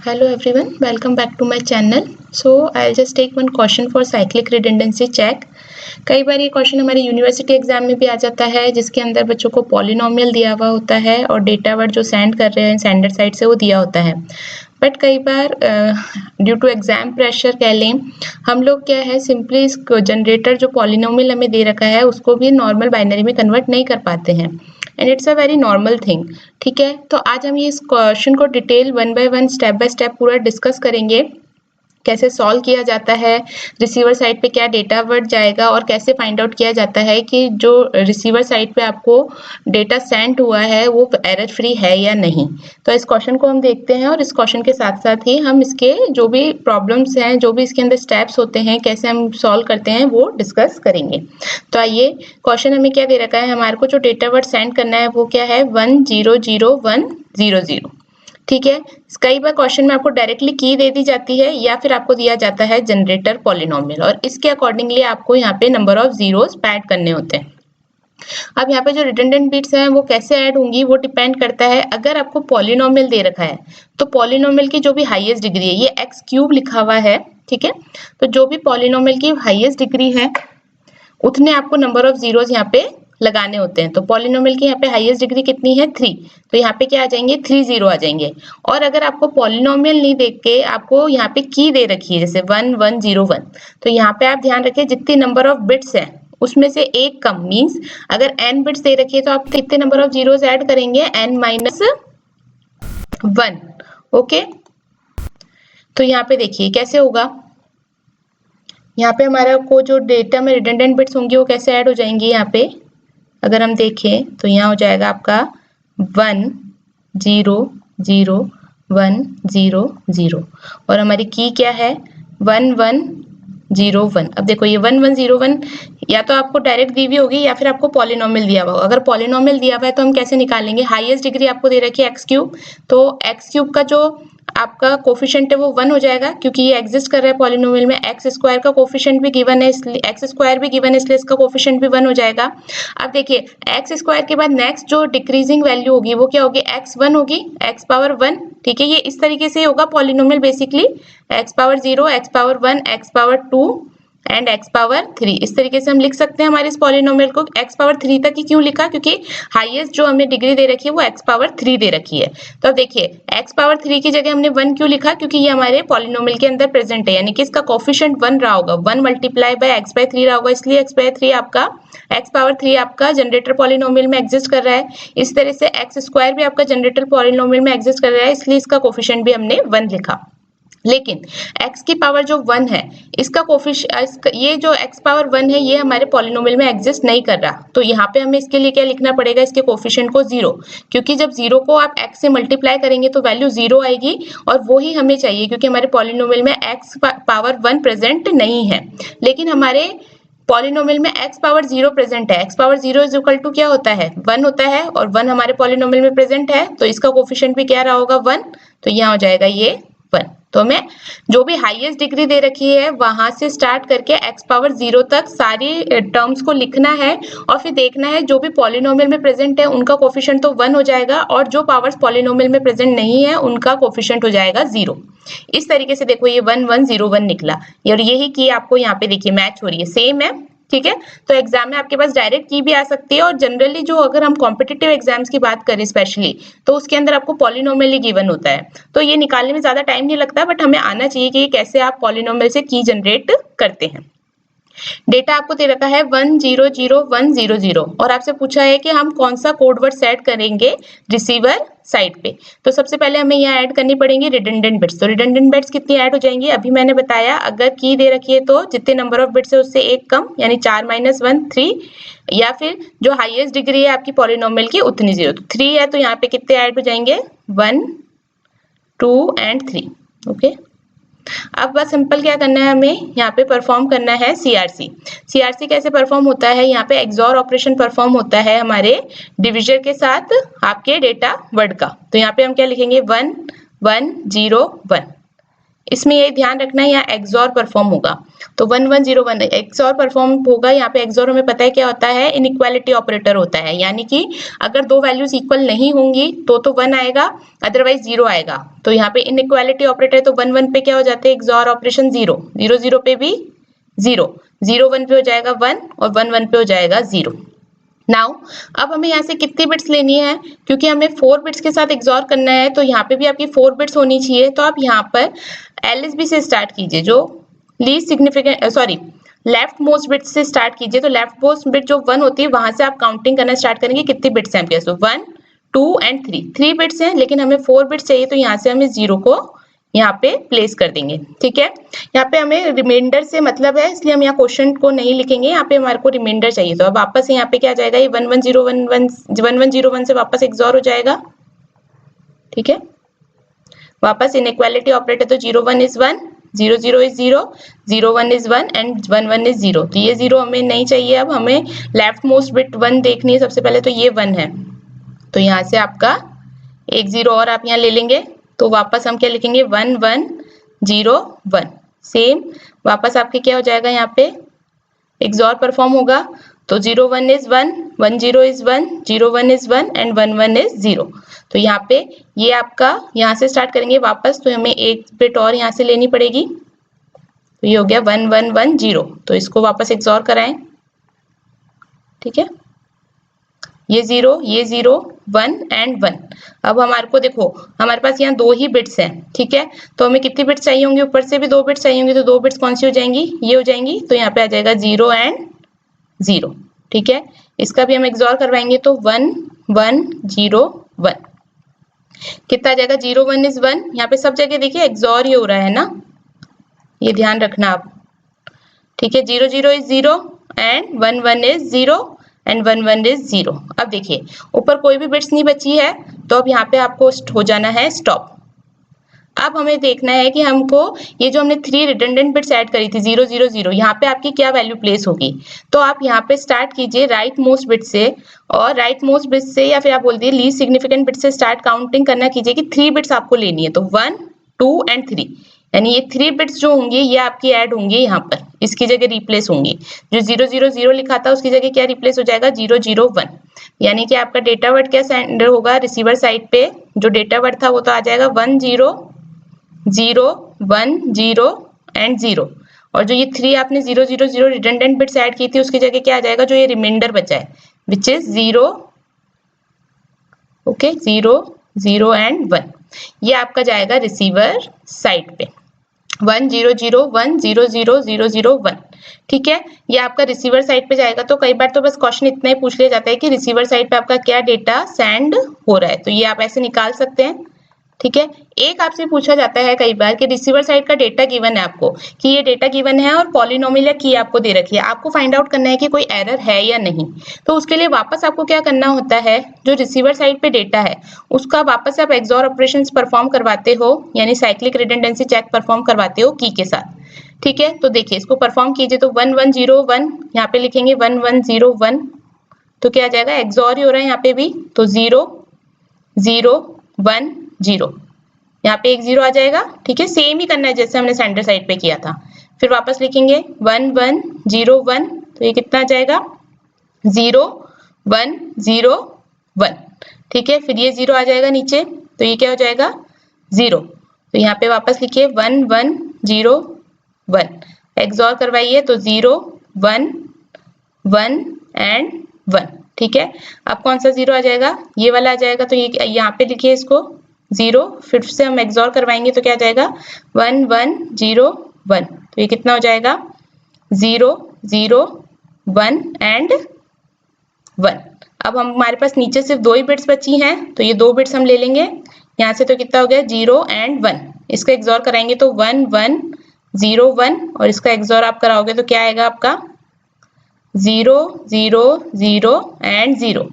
Hello everyone, welcome back to my channel. So I'll just take one question for cyclic redundancy check. कई बार ये question हमारे university exam में भी आ जाता है जिसके अंदर बच्चों को पॉलिनोमियल दिया हुआ होता है और डेटा वर्ड जो सेंड कर रहे हैं सेंडर साइड से वो दिया होता है। बट कई बार ड्यू टू एग्जाम प्रेशर कह लें हम लोग क्या है सिंपली इस जनरेटर जो पॉलिनोमियल हमें दे रखा है उसको भी नॉर्मल बाइनरी में कन्वर्ट नहीं कर पाते हैं and it's a very normal thing. ठीक है, तो आज हम ये इस क्वेश्चन को डिटेल वन बाय स्टेप पूरा डिस्कस करेंगे, कैसे सॉल्व किया जाता है, रिसीवर साइड पे क्या डेटा वर्ड जाएगा और कैसे फाइंड आउट किया जाता है कि जो रिसीवर साइड पे आपको डेटा सेंड हुआ है वो एरर फ्री है या नहीं। तो इस क्वेश्चन को हम देखते हैं और इस क्वेश्चन के साथ साथ ही हम इसके जो भी प्रॉब्लम्स हैं, जो भी इसके अंदर स्टेप्स होते हैं, कैसे हम सॉल्व करते हैं वो डिस्कस करेंगे। तो आइए, क्वेश्चन हमें क्या दे रखा है, हमारे को जो डेटा वर्ड सेंड करना है वो क्या है 100100। ठीक है, कई बार क्वेश्चन में आपको डायरेक्टली की दे दी जाती है या फिर आपको दिया जाता है जनरेटर पॉलिनोमियल और इसके अकॉर्डिंगली आपको यहाँ पे नंबर ऑफ जीरोस ऐड करने होते हैं। अब यहाँ पे जो रिडंडेंट बिट्स हैं वो कैसे ऐड होंगी वो डिपेंड करता है। अगर आपको पॉलिनोमियल दे रखा है तो पॉलिनोमियल की जो भी हाईएस्ट डिग्री है, ये एक्स क्यूब लिखा हुआ है, ठीक है, तो जो भी पॉलिनोमियल की हाईएस्ट डिग्री है उतने आपको नंबर ऑफ जीरोस यहाँ पे लगाने होते हैं। तो पॉलिनोमियल की यहाँ पे हाईएस्ट डिग्री कितनी है 3, तो यहाँ पे क्या आ जाएंगे 3 जीरो आ जाएंगे। और अगर आपको पॉलिनोमियल नहीं देख के आपको यहाँ पे की दे रखी है जैसे 1101, तो यहाँ पे आप ध्यान रखिए जितनी नंबर ऑफ बिट्स है उसमें से एक कम, मीन्स अगर n बिट्स दे रखी है तो आप कितने नंबर ऑफ जीरोस ऐड करेंगे n-1। ओके, तो यहाँ पे देखिए कैसे होगा, यहाँ पे हमारा को जो डेटा में रिडंडेंट बिट्स होंगी वो कैसे ऐड हो जाएंगी। यहाँ पे अगर हम देखें तो यहाँ हो जाएगा आपका 100100 और हमारी की क्या है 1101। अब देखो ये 1101 या तो आपको डायरेक्ट दी हुई होगी या फिर आपको पॉलिनोमियल दिया हुआ होगा। अगर पॉलिनोमियल दिया हुआ है तो हम कैसे निकालेंगे, हाईएस्ट डिग्री आपको दे रखी है एक्स क्यूब, तो एक्स क्यूब का जो आपका कोफिशिएंट है वो 1 हो जाएगा क्योंकि ये एग्जिस्ट कर रहा है पॉलिनोमियल में। एक्स स्क्वायर का कोफिशिएंट भी गिवन है इसलिए एक्स स्क्वायर भी गिवन है इसलिए इसका कोफिशिएंट भी 1 हो जाएगा। अब देखिए एक्स स्क्वायर के बाद नेक्स्ट जो डिक्रीजिंग वैल्यू होगी वो क्या होगी x1 होगी, x पावर 1। ठीक है, ये इस तरीके से होगा polynomial basically, x power 0, x power 1, x power 2 and x power 3। इस तरीके से हम लिख सकते हैं हमारे इस पॉलिनोमियल को। x पावर 3 तक ही क्यों लिखा, क्योंकि हाईएस्ट जो हमें डिग्री दे रखी है वो x पावर 3 दे रखी है। तो अब देखिए x पावर 3 की जगह हमने 1 क्यों लिखा, क्योंकि ये हमारे पॉलिनोमियल के अंदर प्रेजेंट है, यानी कि इसका कोफिशिएंट 1 रहा होगा, 1 मल्टीप्लाई बाय x बाय 3 रहा होगा, इसलिए x बाय 3 आपका x पावर 3 आपका जनरेटर पॉलिनोमियल में एग्जिस्ट कर रहा है। इस तरह से एक्स स्क्वायर भी आपका जनरेटर पॉलिनोमियल में एग्जिस्ट कर रहा है, इसलिए इसका कोफिशिएंट भी हमने 1 लिखा। लेकिन x की पावर जो 1 है इसका कोफिशिएंट, ये जो x पावर 1 है ये हमारे पॉलिनोमियल में एग्जिस्ट नहीं कर रहा, तो यहाँ पे हमें इसके लिए क्या लिखना पड़ेगा, इसके कोफिशिएंट को 0, क्योंकि जब 0 को आप x से मल्टीप्लाई करेंगे तो वैल्यू 0 आएगी और वो ही हमें चाहिए क्योंकि हमारे पॉलिनोमियल में x पावर 1 प्रेजेंट नहीं है। लेकिन हमारे पॉलिनोमियल में x पावर 0 प्रेजेंट है। x power 0 is equal to क्या होता है 1 होता है और 1 हमारे पॉलिनोमियल में प्रेजेंट है, तो इसका कोफिशिएंट भी क्या रहा होगा 1, तो यहाँ हो जाएगा ये 1। तो हमें जो भी हाईएस्ट डिग्री दे रखी है वहां से स्टार्ट करके x पावर 0 तक सारी टर्म्स को लिखना है और फिर देखना है जो भी पॉलिनोमियल में प्रेजेंट है उनका कोफिशिएंट तो 1 हो जाएगा और जो पावर्स पॉलिनोमियल में प्रेजेंट नहीं है उनका कोफिशिएंट हो जाएगा 0। इस तरीके से देखो ये 1101 निकला और यही की आपको यहाँ पे देखिए मैच हो रही है, सेम है। ठीक है, तो एग्जाम में आपके पास डायरेक्ट की भी आ सकती है और जनरली जो अगर हम कॉम्पिटिटिव एग्जाम्स की बात करें स्पेशली तो उसके अंदर आपको पॉलिनोमियल ही गिवन होता है, तो ये निकालने में ज्यादा टाइम नहीं लगता, बट हमें आना चाहिए कि कैसे आप पॉलिनोमियल से की जनरेट करते हैं। डेटा आपको दे रखा है 100100 और आपसे पूछा है कि हम कौन सा कोड वर्ड सेट करेंगे रिसीवर साइड पे। तो सबसे पहले हमें यहाँ ऐड करनी पड़ेंगी रिडंडेंट बिट्स। तो रिडंडेंट बिट्स कितनी ऐड हो जाएंगी, अभी मैंने बताया अगर की दे रखी है तो जितने नंबर ऑफ बिट्स है उससे एक कम, यानी 4 - 1 3, या फिर जो हाईएस्ट डिग्री है आपकी पॉलिनोमियल की उतनी 0, तो 3 है तो यहाँ पे कितने ऐड हो जाएंगे 1 2 एंड 3। ओके, अब बस सिंपल क्या करना है, हमें यहाँ पे परफॉर्म करना है सीआरसी। सीआरसी कैसे परफॉर्म होता है, यहाँ पे एक्सॉर ऑपरेशन परफॉर्म होता है हमारे डिविजन के साथ आपके डेटा वर्ड का। तो यहाँ पे हम क्या लिखेंगे 1101, इसमें ये ध्यान रखना है यहाँ एक्सॉर परफॉर्म होगा, तो 1101 एक्सॉर परफॉर्म होगा। यहाँ पे एक्सॉर हमें पता है क्या होता है, इनइक्वालिटी ऑपरेटर होता है, यानी कि अगर दो वैल्यूज इक्वल नहीं होंगी तो 1 आएगा, अदरवाइज 0 आएगा। तो यहाँ पे इनइक्वालिटी ऑपरेटर है तो 1 1 पे क्या हो जाते हैं, एक्सॉर ऑपरेशन 0 0 0 पे भी 0 0 1 पे हो जाएगा 1 और 1 1 पे हो जाएगा 0। नाउ अब हमें यहाँ से कितनी बिट्स लेनी है, क्योंकि हमें 4 बिट्स के साथ एक्सॉर करना है तो यहाँ पे भी आपकी 4 बिट्स होनी चाहिए। तो आप यहाँ पर LSB से स्टार्ट कीजिए, जो least significant sorry left most bit से स्टार्ट कीजिए। तो लेफ्ट मोस्ट बिट जो 1 होती है वहां से आप काउंटिंग करना स्टार्ट करेंगे, कितनी बिट्स हैं आपके पास, 1 2 एंड 3 बिट्स हैं, लेकिन हमें 4 बिट्स चाहिए तो यहाँ से हमें 0 को यहाँ पे प्लेस कर देंगे। ठीक है, यहाँ पे हमें रिमाइंडर से मतलब है, इसलिए हम यहाँ क्वेश्चन को नहीं लिखेंगे, यहाँ पे हमारे को रिमाइंडर चाहिए। तो अब वापस यहाँ पे क्या आ जाएगा, ये 1101 से वापस एक्सॉर हो जाएगा। ठीक है, वापस इनइक्वालिटी ऑपरेटर, तो 0 1 is 1 0 0 is 0 0 1 is 1 and 1 1 is 0। तो ये 0 हमें नहीं चाहिए, अब हमें लेफ्ट मोस्ट बिट 1 देखनी है सबसे पहले, तो ये 1 है, तो यहाँ से आपका एक 0 और आप यहाँ ले लेंगे। तो वापस हम क्या लिखेंगे, 1 1 0 1 सेम, वापस आपके क्या हो जाएगा, यहाँ पे एक्सॉर परफॉर्म होगा। तो 0 1 is 1 1 0 is 1 0 1 is 1 and 1 1 is 0। तो यहाँ पे ये आपका यहाँ से स्टार्ट करेंगे वापस, तो हमें एक बिट और यहाँ से लेनी पड़ेगी। तो ये हो गया 1 1 1 0, तो इसको वापस एक्सॉर कराएं। ठीक है, ये 0 1 एंड 1। अब हमारे को देखो, हमारे पास यहाँ 2 ही बिट्स हैं। ठीक है, तो हमें कितनी बिट्स चाहिए होंगी, ऊपर से भी 2 बिट्स चाहिए होंगी, तो 2 बिट्स कौन सी हो जाएंगी, ये हो जाएंगी। तो यहाँ पे आ जाएगा 0 एंड 0। ठीक है, इसका भी हम एक्सॉर करवाएंगे, तो 1 1 0 1 कितना आ जाएगा, 0 1 इज 1। यहाँ पे सब जगह देखिए एक्सॉर ही हो रहा है ना, ये ध्यान रखना आप। ठीक है, 0 0 is 0 and 1 1 is 0 and 1 1 is 0। अब देखिए ऊपर कोई भी बिट्स नहीं बची है, तो अब यहाँ पे आपको हो जाना है स्टॉप। अब हमें देखना है कि हमको ये जो हमने 3 रिडंडेंट बिट्स ऐड करी थी 0 0 0, यहाँ पे आपकी क्या वैल्यू प्लेस होगी। तो आप यहाँ पे स्टार्ट कीजिए राइट मोस्ट बिट से, और राइट मोस्ट बिट से या फिर आप बोल दीजिए लीस्ट सिग्निफिकेंट बिट से स्टार्ट काउंटिंग करना कीजिए कि 3 बिट्स आपको लेनी है। तो 1 2 एंड 3, यानी ये 3 बिट्स जो होंगे ये आपकी ऐड होंगे यहाँ पर, इसकी जगह रिप्लेस होंगी। जो 0 0 0 लिखा था उसकी जगह क्या रिप्लेस हो जाएगा, 0 0 1। यानी कि आपका डेटा वर्ड क्या सेंड होगा रिसीवर साइड पे, जो डेटा वर्ड था वो तो आ जाएगा 1 0 0 1 0 एंड 0, और जो ये 3 आपने 0 0 0 रिडंडेंट बिट्स ऐड की थी उसकी जगह क्या आ जाएगा, जो ये रिमाइंडर बचा है विच इज 0 ओके 0 0 एंड 1, ये आपका जाएगा रिसीवर साइड पे 1 0 0 1 0 0 0 0 1। ठीक है, ये आपका रिसीवर साइड पे जाएगा। तो कई बार तो बस क्वेश्चन इतना ही पूछ लिया जाता है कि रिसीवर साइड पे आपका क्या डेटा सेंड हो रहा है, तो ये आप ऐसे निकाल सकते हैं। ठीक है, एक आपसे पूछा जाता है कई बार कि रिसीवर साइड का डेटा गिवन है आपको, कि ये डेटा गिवन है और पॉलिनोमियल या की आपको दे रखी है, आपको फाइंड आउट करना है कि कोई एरर है या नहीं। तो उसके लिए वापस आपको क्या करना होता है, जो रिसीवर साइड पे डेटा है उसका वापस आप एक्सॉर ऑपरेशंस परफॉर्म करवाते हो, यानी साइक्लिक रिडंडेंसी चेक परफॉर्म करवाते हो की के साथ। ठीक है, तो देखिए इसको परफॉर्म कीजिए, तो 1 1 0 1 यहाँ पे लिखेंगे 1 1 0 1, तो क्या आ जाएगा, एक्सॉर ही हो रहा है यहाँ पे भी, तो 0 0 1 0, यहाँ पे एक 0 आ जाएगा। ठीक है, सेम ही करना है जैसे हमने सेंटर साइड पे किया था। फिर वापस लिखेंगे 1 1 0 1, तो ये कितना आ जाएगा, 0 1 0 1। ठीक है, फिर ये 0 आ जाएगा नीचे, तो ये क्या हो जाएगा 0, तो यहाँ पे वापस लिखिए 1 1 0 1, एक्सॉर करवाइए, तो 0 1 1 एंड 1। ठीक है, अब कौन सा 0 आ जाएगा, ये वाला आ जाएगा, तो ये यहाँ पे लिखिए इसको 0, फिर से हम एक्सॉर करवाएंगे तो क्या आ जाएगा 1 1 0 1, तो ये कितना हो जाएगा 0 0 1 एंड 1। अब हमारे पास नीचे सिर्फ 2 ही बिट्स बची हैं, तो ये 2 बिट्स हम ले लेंगे यहाँ से, तो कितना हो गया 0 एंड 1। इसका एक्सॉर कराएंगे तो 1 1 0 1, और इसका एक्सॉर आप कराओगे तो क्या आएगा आपका 0 0 0 एंड 0।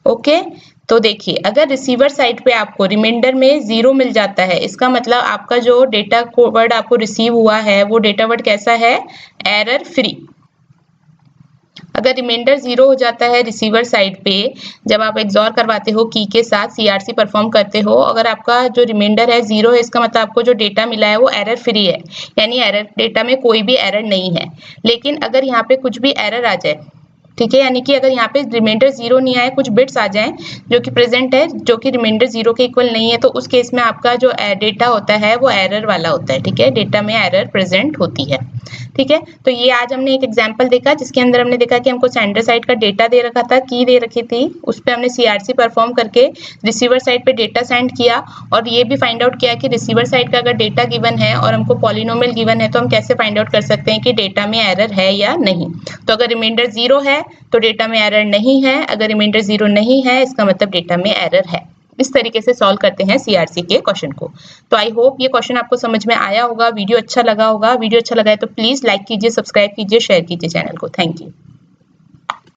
ओके, तो देखिए अगर रिसीवर साइड पे आपको रिमाइंडर में 0 मिल जाता है, इसका मतलब आपका जो डेटा वर्ड आपको रिसीव हुआ है वो डेटा वर्ड कैसा है, एरर फ्री। अगर रिमाइंडर 0 हो जाता है रिसीवर साइड पे, जब आप XOR करवाते हो की के साथ CRC परफॉर्म करते हो, अगर आपका जो रिमाइंडर है 0 है, इसका मतलब आपको जो डेटा मिला है वो एरर फ्री है, यानी एरर डेटा में कोई भी एरर नहीं है। लेकिन अगर यहाँ पे कुछ भी एरर आ जाए, ठीक है, यानी कि अगर यहाँ पे रिमाइंडर 0 नहीं आए, कुछ बिट्स आ जाएं जो कि प्रेजेंट है, जो कि रिमाइंडर 0 के इक्वल नहीं है, तो उस केस में आपका जो डेटा होता है वो एरर वाला होता है। ठीक है, डेटा में एरर प्रेजेंट होती है। ठीक है, तो ये आज हमने एक एग्जांपल देखा जिसके अंदर हमने देखा कि हमको सेंडर साइड का डेटा दे रखा था, की दे रखी थी, उस पर हमने CRC परफॉर्म करके रिसीवर साइड पे डेटा सेंड किया, और ये भी फाइंड आउट किया कि रिसीवर साइड का अगर डेटा गिवन है और हमको पॉलिनोमियल गिवन है तो हम कैसे फाइंड आउट कर सकते हैं कि डेटा में एरर है या नहीं। तो अगर रिमाइंडर 0 है तो डेटा में एरर नहीं है, अगर रिमाइंडर 0 नहीं है इसका मतलब डेटा में एरर है। इस तरीके से सॉल्व करते हैं CRC के क्वेश्चन को। तो आई होप ये क्वेश्चन आपको समझ में आया होगा, वीडियो अच्छा लगा होगा। वीडियो अच्छा लगा है तो प्लीज लाइक कीजिए, सब्सक्राइब कीजिए, शेयर कीजिए चैनल को। Thank you.